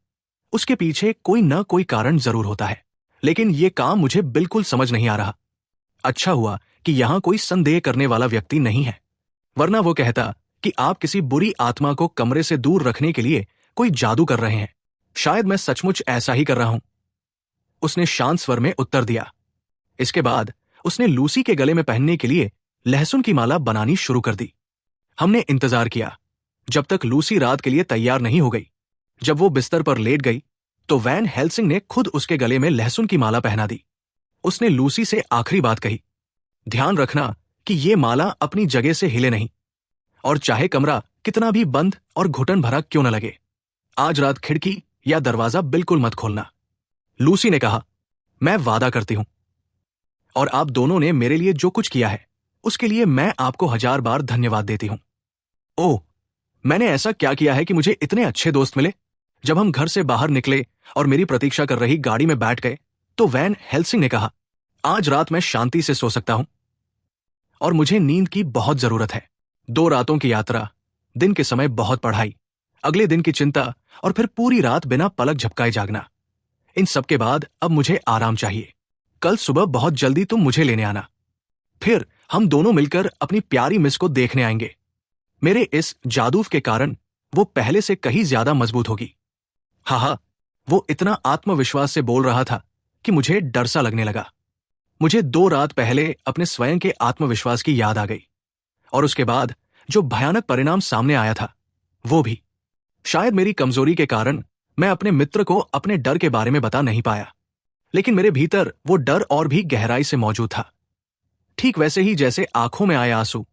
उसके पीछे कोई न कोई कारण जरूर होता है, लेकिन ये काम मुझे बिल्कुल समझ नहीं आ रहा। अच्छा हुआ कि यहां कोई संदेह करने वाला व्यक्ति नहीं है, वरना वो कहता कि आप किसी बुरी आत्मा को कमरे से दूर रखने के लिए कोई जादू कर रहे हैं। शायद मैं सचमुच ऐसा ही कर रहा हूं, उसने शांत स्वर में उत्तर दिया। इसके बाद उसने लूसी के गले में पहनने के लिए लहसुन की माला बनानी शुरू कर दी। हमने इंतजार किया जब तक लूसी रात के लिए तैयार नहीं हो गई। जब वो बिस्तर पर लेट गई तो वैन हेल्सिंग ने खुद उसके गले में लहसुन की माला पहना दी। उसने लूसी से आखिरी बात कही, ध्यान रखना कि ये माला अपनी जगह से हिले नहीं, और चाहे कमरा कितना भी बंद और घुटन भरा क्यों न लगे, आज रात खिड़की या दरवाजा बिल्कुल मत खोलना। लूसी ने कहा, मैं वादा करती हूं, और आप दोनों ने मेरे लिए जो कुछ किया है उसके लिए मैं आपको 1000 बार धन्यवाद देती हूं। ओह, मैंने ऐसा क्या किया है कि मुझे इतने अच्छे दोस्त मिले? जब हम घर से बाहर निकले और मेरी प्रतीक्षा कर रही गाड़ी में बैठ गए तो वैन हेल्सिंग ने कहा, आज रात मैं शांति से सो सकता हूं, और मुझे नींद की बहुत जरूरत है। 2 रातों की यात्रा, दिन के समय बहुत पढ़ाई, अगले दिन की चिंता और फिर पूरी रात बिना पलक झपकाए जागना। इन सब के बाद अब मुझे आराम चाहिए। कल सुबह बहुत जल्दी तुम मुझे लेने आना, फिर हम दोनों मिलकर अपनी प्यारी मिस को देखने आएंगे। मेरे इस जादू के कारण वो पहले से कहीं ज्यादा मजबूत होगी। हाँ, वो इतना आत्मविश्वास से बोल रहा था कि मुझे डर सा लगने लगा। मुझे 2 रात पहले अपने स्वयं के आत्मविश्वास की याद आ गई, और उसके बाद जो भयानक परिणाम सामने आया था वो भी। शायद मेरी कमजोरी के कारण मैं अपने मित्र को अपने डर के बारे में बता नहीं पाया, लेकिन मेरे भीतर वो डर और भी गहराई से मौजूद था, ठीक वैसे ही जैसे आंखों में आए आंसू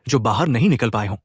जो बाहर नहीं निकल पाए हों।